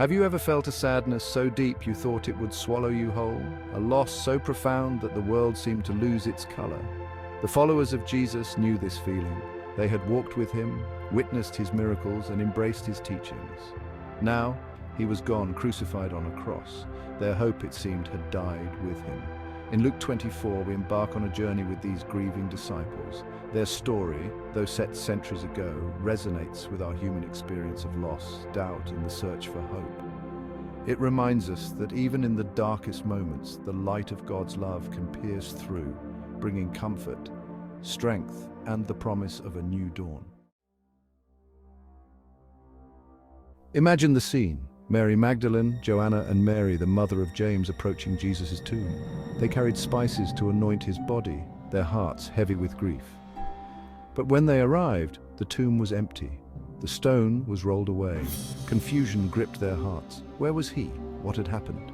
Have you ever felt a sadness so deep you thought it would swallow you whole? A loss so profound that the world seemed to lose its color? The followers of Jesus knew this feeling. They had walked with him, witnessed his miracles, and embraced his teachings. Now, he was gone, crucified on a cross. Their hope, it seemed, had died with him. In Luke 24, we embark on a journey with these grieving disciples. Their story, though set centuries ago, resonates with our human experience of loss, doubt, and the search for hope. It reminds us that even in the darkest moments, the light of God's love can pierce through, bringing comfort, strength, and the promise of a new dawn. Imagine the scene. Mary Magdalene, Joanna, and Mary, the mother of James, approaching Jesus' tomb. They carried spices to anoint his body, their hearts heavy with grief. But when they arrived, the tomb was empty. The stone was rolled away. Confusion gripped their hearts. Where was he? What had happened?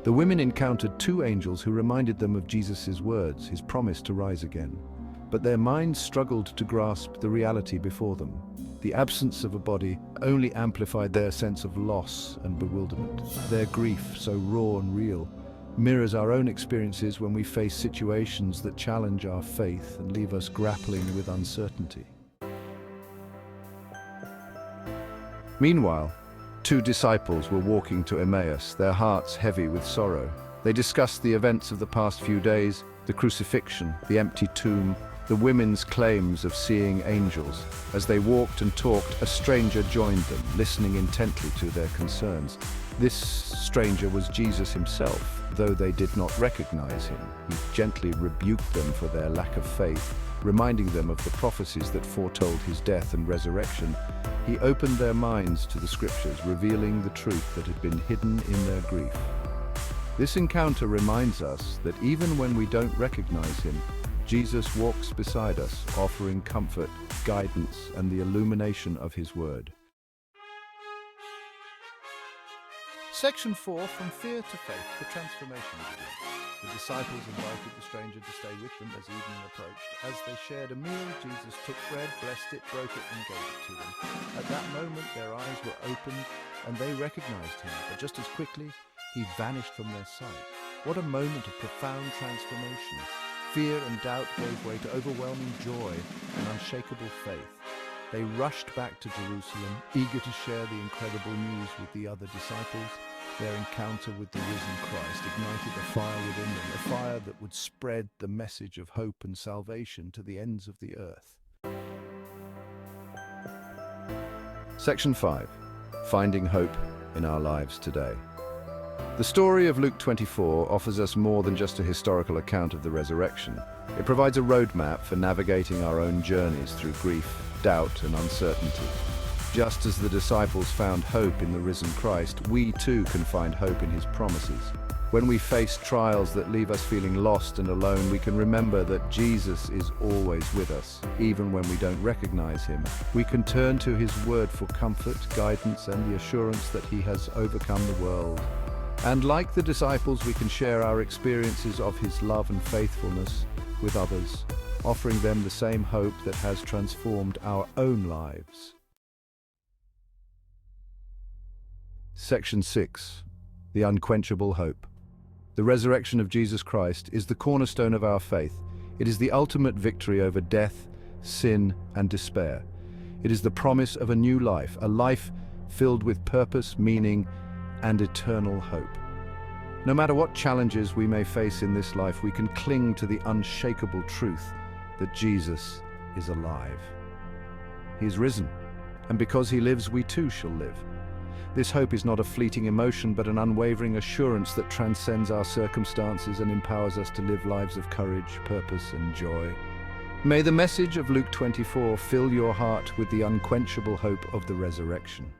The women encountered two angels who reminded them of Jesus' words, his promise to rise again. But their minds struggled to grasp the reality before them. The absence of a body only amplified their sense of loss and bewilderment. Their grief, so raw and real, mirrors our own experiences when we face situations that challenge our faith and leave us grappling with uncertainty. Meanwhile, two disciples were walking to Emmaus, their hearts heavy with sorrow. They discussed the events of the past few days, the crucifixion, the empty tomb, the women's claims of seeing angels. As they walked and talked, a stranger joined them, listening intently to their concerns. This stranger was Jesus himself. Though they did not recognize him, he gently rebuked them for their lack of faith, reminding them of the prophecies that foretold his death and resurrection. He opened their minds to the scriptures, revealing the truth that had been hidden in their grief. This encounter reminds us that even when we don't recognize him, Jesus walks beside us, offering comfort, guidance, and the illumination of his word. Section 4, From Fear to Faith, the transformation begins. The disciples invited the stranger to stay with them as evening approached. As they shared a meal, Jesus took bread, blessed it, broke it, and gave it to them. At that moment, their eyes were opened, and they recognized him, but just as quickly, he vanished from their sight. What a moment of profound transformation. Fear and doubt gave way to overwhelming joy and unshakable faith. They rushed back to Jerusalem, eager to share the incredible news with the other disciples. Their encounter with the risen Christ ignited a fire within them, a fire that would spread the message of hope and salvation to the ends of the earth. Section 5. Finding Hope in Our Lives Today. The story of Luke 24 offers us more than just a historical account of the resurrection. It provides a roadmap for navigating our own journeys through grief, doubt, and uncertainty. Just as the disciples found hope in the risen Christ, we too can find hope in his promises. When we face trials that leave us feeling lost and alone, we can remember that Jesus is always with us, even when we don't recognize him. We can turn to his word for comfort, guidance, and the assurance that he has overcome the world. And like the disciples, we can share our experiences of his love and faithfulness with others, offering them the same hope that has transformed our own lives. Section 6. The Unquenchable Hope. The resurrection of Jesus Christ is the cornerstone of our faith. It is the ultimate victory over death, sin, and despair. It is the promise of a new life, a life filled with purpose, meaning, and eternal hope. No matter what challenges we may face in this life, we can cling to the unshakable truth that Jesus is alive. He is risen, and because he lives, we too shall live. This hope is not a fleeting emotion, but an unwavering assurance that transcends our circumstances and empowers us to live lives of courage, purpose, and joy. May the message of Luke 24 fill your heart with the unquenchable hope of the resurrection.